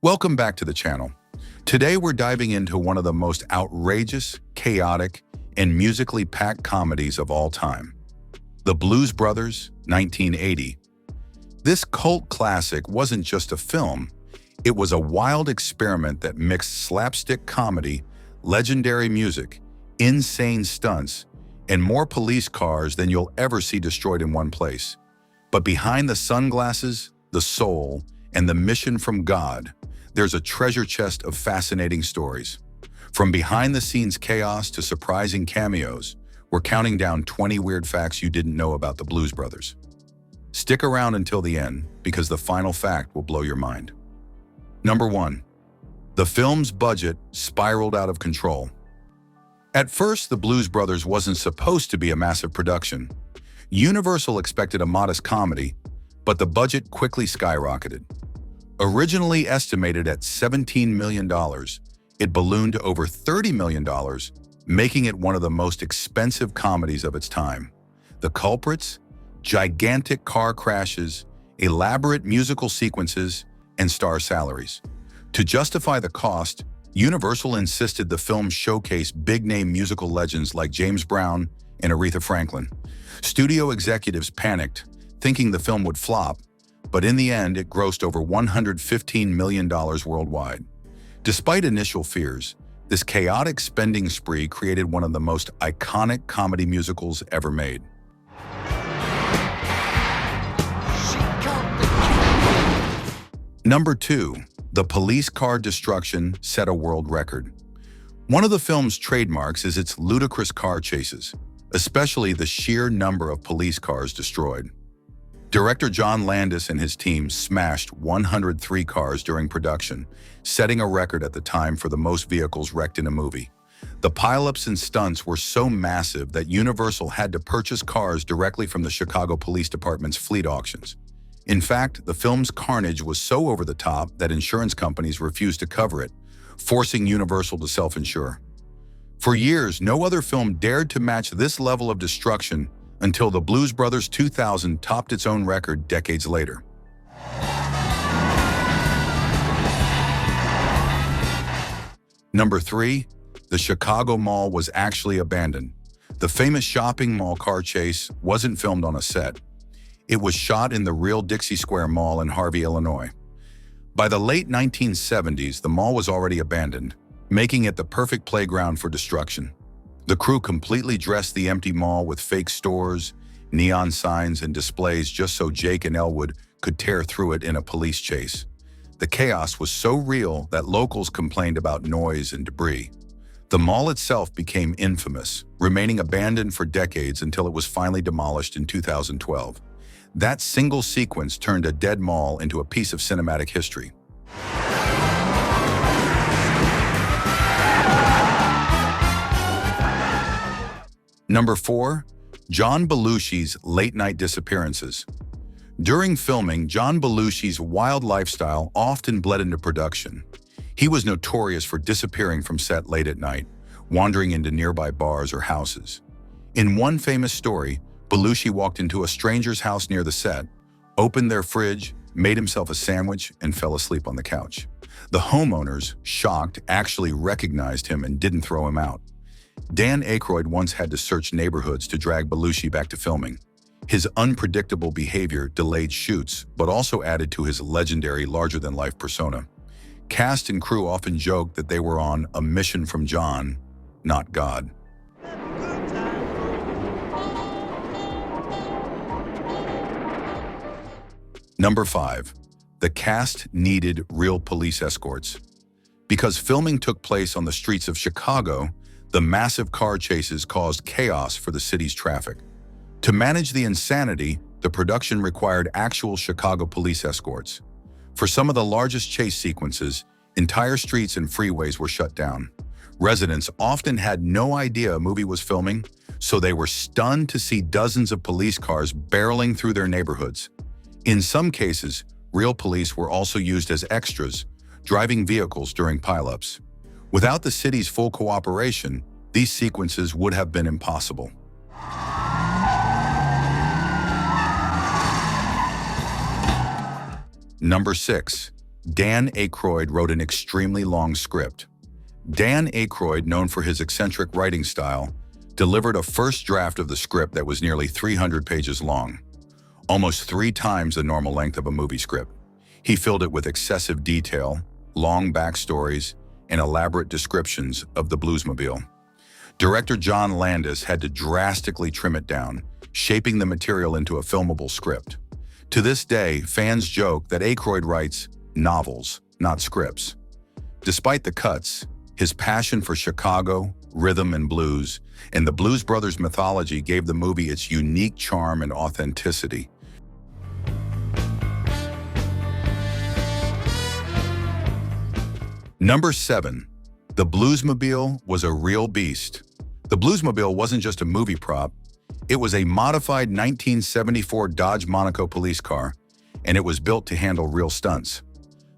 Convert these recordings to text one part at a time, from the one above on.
Welcome back to the channel. Today we're diving into one of the most outrageous, chaotic, and musically packed comedies of all time. The Blues Brothers, 1980. This cult classic wasn't just a film, it was a wild experiment that mixed slapstick comedy, legendary music, insane stunts, and more police cars than you'll ever see destroyed in one place. But behind the sunglasses, the soul, and the mission from God, there's a treasure chest of fascinating stories. From behind-the-scenes chaos to surprising cameos, we're counting down 20 weird facts you didn't know about the Blues Brothers. Stick around until the end, because the final fact will blow your mind. Number 1. The film's budget spiraled out of control. At first, the Blues Brothers wasn't supposed to be a massive production. Universal expected a modest comedy, but the budget quickly skyrocketed. Originally estimated at $17 million, it ballooned to over $30 million, making it one of the most expensive comedies of its time. The culprits? Gigantic car crashes, elaborate musical sequences, and star salaries. To justify the cost, Universal insisted the film showcase big-name musical legends like James Brown and Aretha Franklin. Studio executives panicked, thinking the film would flop, but in the end, it grossed over $115 million worldwide. Despite initial fears, this chaotic spending spree created one of the most iconic comedy musicals ever made. Number 2. The police car destruction set a world record. One of the film's trademarks is its ludicrous car chases, especially the sheer number of police cars destroyed. Director John Landis and his team smashed 103 cars during production, setting a record at the time for the most vehicles wrecked in a movie. The pileups and stunts were so massive that Universal had to purchase cars directly from the Chicago Police Department's fleet auctions. In fact, the film's carnage was so over the top that insurance companies refused to cover it, forcing Universal to self-insure. For years, no other film dared to match this level of destruction until The Blues Brothers 2000 topped its own record decades later. Number 3. The Chicago Mall was actually abandoned. The famous shopping mall car chase wasn't filmed on a set. It was shot in the real Dixie Square Mall in Harvey, Illinois. By the late 1970s, the mall was already abandoned, making it the perfect playground for destruction. The crew completely dressed the empty mall with fake stores, neon signs, and displays just so Jake and Elwood could tear through it in a police chase. The chaos was so real that locals complained about noise and debris. The mall itself became infamous, remaining abandoned for decades until it was finally demolished in 2012. That single sequence turned a dead mall into a piece of cinematic history. Number 4. John Belushi's late-night disappearances. During filming, John Belushi's wild lifestyle often bled into production. He was notorious for disappearing from set late at night, wandering into nearby bars or houses. In one famous story, Belushi walked into a stranger's house near the set, opened their fridge, made himself a sandwich, and fell asleep on the couch. The homeowners, shocked, actually recognized him and didn't throw him out. Dan Aykroyd once had to search neighborhoods to drag Belushi back to filming. His unpredictable behavior delayed shoots, but also added to his legendary larger-than-life persona. Cast and crew often joked that they were on a mission from John, not God. Number 5. The cast needed real police escorts. Because filming took place on the streets of Chicago, the massive car chases caused chaos for the city's traffic. To manage the insanity, the production required actual Chicago police escorts. For some of the largest chase sequences, entire streets and freeways were shut down. Residents often had no idea a movie was filming, so they were stunned to see dozens of police cars barreling through their neighborhoods. In some cases, real police were also used as extras, driving vehicles during pileups. Without the city's full cooperation, these sequences would have been impossible. Number 6. Dan Aykroyd wrote an extremely long script. Dan Aykroyd, known for his eccentric writing style, delivered a first draft of the script that was nearly 300 pages long, almost 3 times the normal length of a movie script. He filled it with excessive detail, long backstories, and elaborate descriptions of the Bluesmobile. Director John Landis had to drastically trim it down, shaping the material into a filmable script. To this day, fans joke that Aykroyd writes novels, not scripts. Despite the cuts, his passion for Chicago, rhythm and blues, and the Blues Brothers mythology gave the movie its unique charm and authenticity. Number 7. The Bluesmobile was a real beast. The Bluesmobile wasn't just a movie prop, it was a modified 1974 Dodge Monaco police car, and it was built to handle real stunts.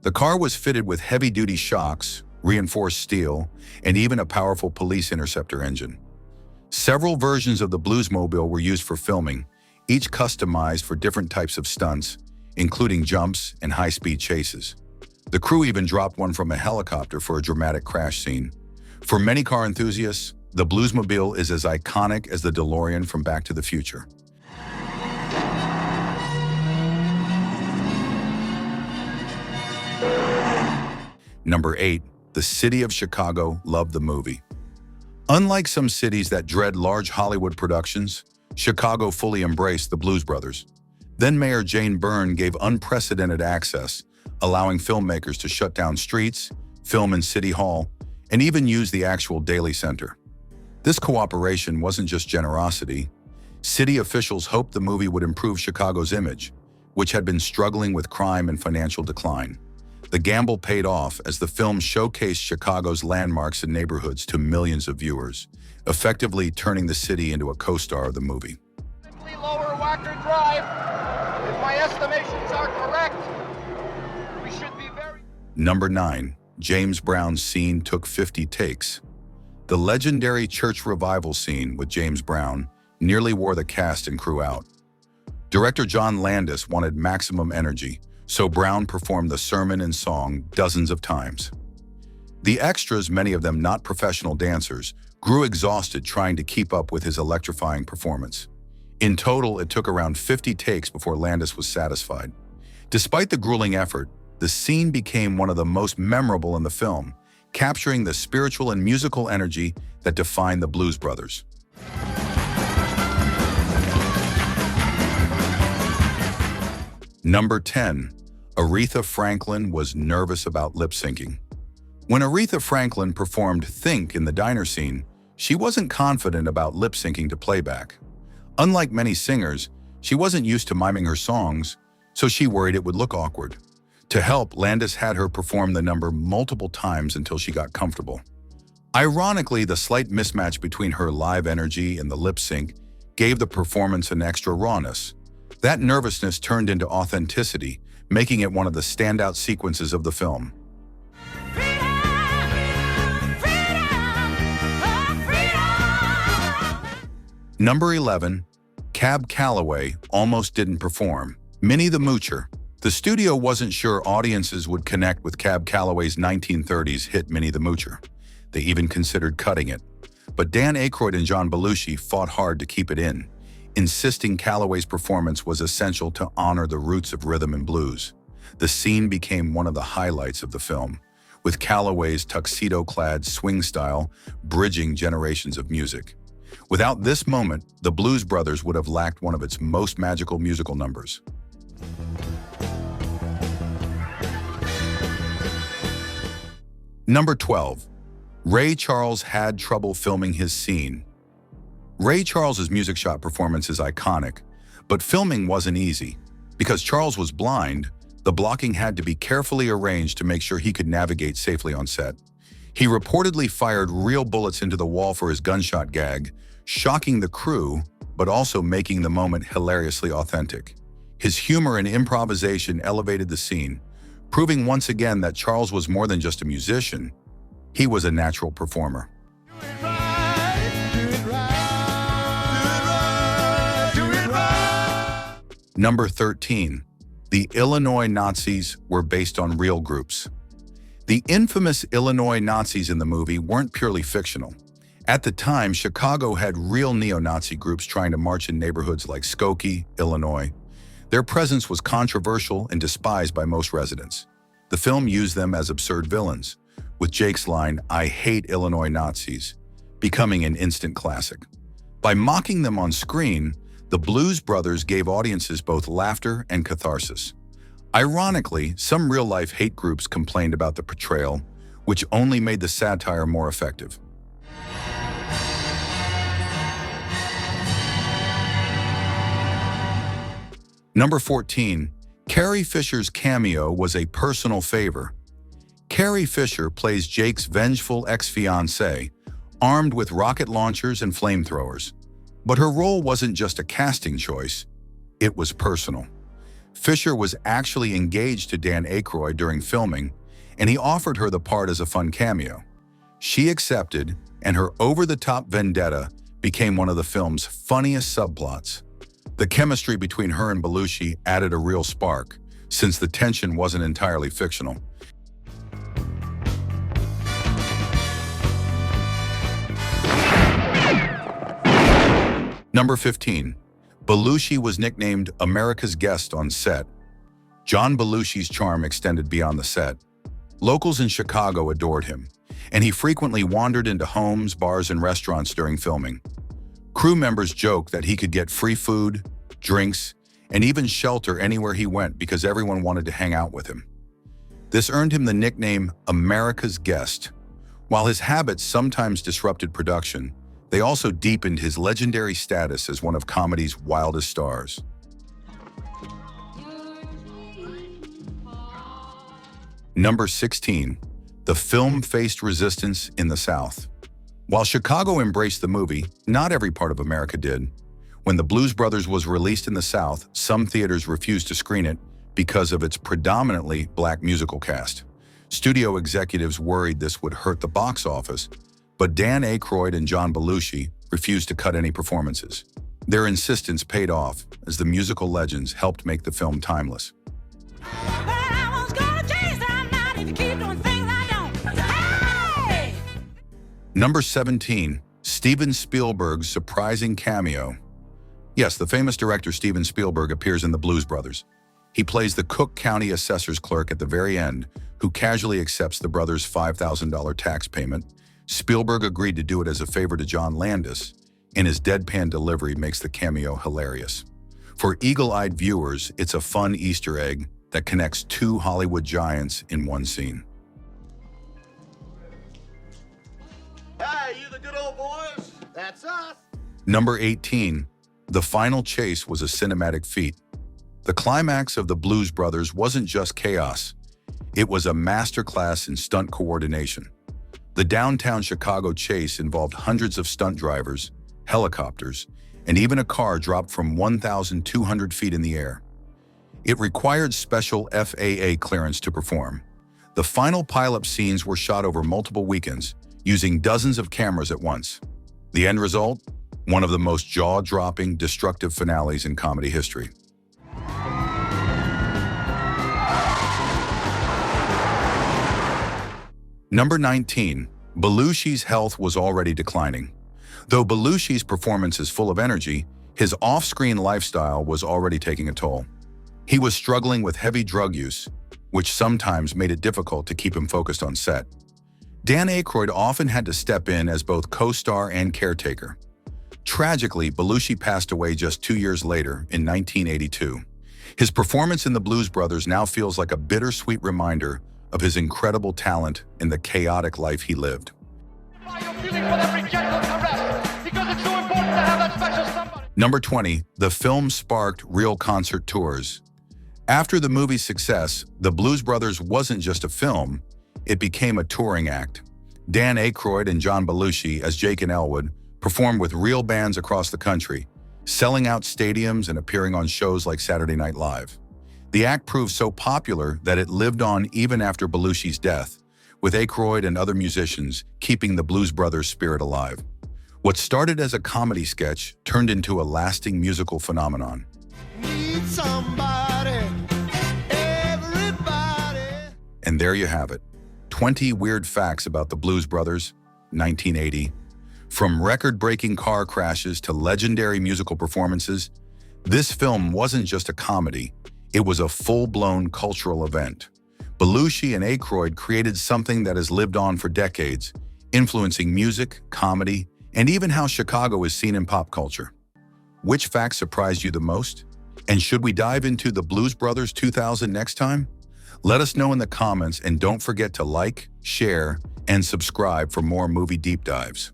The car was fitted with heavy-duty shocks, reinforced steel, and even a powerful police interceptor engine. Several versions of the Bluesmobile were used for filming, each customized for different types of stunts, including jumps and high-speed chases. The crew even dropped one from a helicopter for a dramatic crash scene. For many car enthusiasts, the Bluesmobile is as iconic as the DeLorean from Back to the Future. Number 8. The city of Chicago loved the movie. Unlike some cities that dread large Hollywood productions, Chicago fully embraced the Blues Brothers. Then Mayor Jane Byrne gave unprecedented access, allowing filmmakers to shut down streets, film in City Hall, and even use the actual Daily Center. This cooperation wasn't just generosity. City officials hoped the movie would improve Chicago's image, which had been struggling with crime and financial decline. The gamble paid off as the film showcased Chicago's landmarks and neighborhoods to millions of viewers, effectively turning the city into a co-star of the movie. Lower Wacker Drive. If my estimations are correct, we should be very... Number 9. James Brown's scene took 50 takes. The legendary church revival scene with James Brown nearly wore the cast and crew out. Director John Landis wanted maximum energy, so Brown performed the sermon and song dozens of times. The extras, many of them not professional dancers, grew exhausted trying to keep up with his electrifying performance. In total, it took around 50 takes before Landis was satisfied. Despite the grueling effort, the scene became one of the most memorable in the film, capturing the spiritual and musical energy that defined the Blues Brothers. Number 10. Aretha Franklin was nervous about lip-syncing. When Aretha Franklin performed Think in the diner scene, she wasn't confident about lip-syncing to playback. Unlike many singers, she wasn't used to miming her songs, so she worried it would look awkward. To help, Landis had her perform the number multiple times until she got comfortable. Ironically, the slight mismatch between her live energy and the lip sync gave the performance an extra rawness. That nervousness turned into authenticity, making it one of the standout sequences of the film. Number 11. Cab Calloway almost didn't perform. Minnie the Moocher. The studio wasn't sure audiences would connect with Cab Calloway's 1930s hit Minnie the Moocher. They even considered cutting it. But Dan Aykroyd and John Belushi fought hard to keep it in, insisting Calloway's performance was essential to honor the roots of rhythm and blues. The scene became one of the highlights of the film, with Calloway's tuxedo-clad swing style bridging generations of music. Without this moment, the Blues Brothers would have lacked one of its most magical musical numbers. Number 12. Ray Charles had trouble filming his scene. Ray Charles's music shot performance is iconic, but filming wasn't easy. Because Charles was blind, the blocking had to be carefully arranged to make sure he could navigate safely on set. He reportedly fired real bullets into the wall for his gunshot gag, shocking the crew, but also making the moment hilariously authentic. His humor and improvisation elevated the scene, proving once again that Charles was more than just a musician. He was a natural performer. Number 13. The Illinois Nazis were based on real groups. The infamous Illinois Nazis in the movie weren't purely fictional. At the time, Chicago had real neo-Nazi groups trying to march in neighborhoods like Skokie, Illinois. Their presence was controversial and despised by most residents. The film used them as absurd villains, with Jake's line, "I hate Illinois Nazis," becoming an instant classic. By mocking them on screen, the Blues Brothers gave audiences both laughter and catharsis. Ironically, some real-life hate groups complained about the portrayal, which only made the satire more effective. Number 14. Carrie Fisher's cameo was a personal favor. Carrie Fisher plays Jake's vengeful ex-fiancée, armed with rocket launchers and flamethrowers. But her role wasn't just a casting choice, it was personal. Fisher was actually engaged to Dan Aykroyd during filming, and he offered her the part as a fun cameo. She accepted, and her over-the-top vendetta became one of the film's funniest subplots. The chemistry between her and Belushi added a real spark, since the tension wasn't entirely fictional. Number 15. Belushi was nicknamed America's Guest on set. John Belushi's charm extended beyond the set. Locals in Chicago adored him, and he frequently wandered into homes, bars, and restaurants during filming. Crew members joked that he could get free food, drinks, and even shelter anywhere he went because everyone wanted to hang out with him. This earned him the nickname America's Guest. While his habits sometimes disrupted production, they also deepened his legendary status as one of comedy's wildest stars. Number 16. The film faced resistance in the South. While Chicago embraced the movie, not every part of America did. When The Blues Brothers was released in the South, some theaters refused to screen it because of its predominantly black musical cast. Studio executives worried this would hurt the box office, but Dan Aykroyd and John Belushi refused to cut any performances. Their insistence paid off as the musical legends helped make the film timeless. Number 17. Steven Spielberg's surprising cameo. Yes, the famous director Steven Spielberg appears in The Blues Brothers. He plays the Cook County assessor's clerk at the very end, who casually accepts the brothers' $5,000 tax payment. Spielberg agreed to do it as a favor to John Landis, and his deadpan delivery makes the cameo hilarious. For eagle-eyed viewers, it's a fun Easter egg that connects two Hollywood giants in one scene. Hey, you the good old boys? That's us. Number 18. The final chase was a cinematic feat. The climax of The Blues Brothers wasn't just chaos. It was a masterclass in stunt coordination. The downtown Chicago chase involved hundreds of stunt drivers, helicopters, and even a car dropped from 1,200 feet in the air. It required special FAA clearance to perform. The final pileup scenes were shot over multiple weekends, using dozens of cameras at once. The end result? One of the most jaw-dropping, destructive finales in comedy history. Number 19. Belushi's health was already declining. Though Belushi's performance is full of energy, his off-screen lifestyle was already taking a toll. He was struggling with heavy drug use, which sometimes made it difficult to keep him focused on set. Dan Aykroyd often had to step in as both co-star and caretaker. Tragically, Belushi passed away just 2 years later, in 1982. His performance in The Blues Brothers now feels like a bittersweet reminder of his incredible talent and the chaotic life he lived. Number 20. The film sparked real concert tours. After the movie's success, The Blues Brothers wasn't just a film, it became a touring act. Dan Aykroyd and John Belushi as Jake and Elwood performed with real bands across the country, selling out stadiums and appearing on shows like Saturday Night Live. The act proved so popular that it lived on even after Belushi's death, with Aykroyd and other musicians keeping the Blues Brothers' spirit alive. What started as a comedy sketch turned into a lasting musical phenomenon. Need somebody And there you have it. 20 weird facts about the Blues Brothers, 1980. From record-breaking car crashes to legendary musical performances, this film wasn't just a comedy, it was a full-blown cultural event. Belushi and Aykroyd created something that has lived on for decades, influencing music, comedy, and even how Chicago is seen in pop culture. Which fact surprised you the most? And should we dive into the Blues Brothers 2000 next time? Let us know in the comments, and don't forget to like, share, and subscribe for more movie deep dives.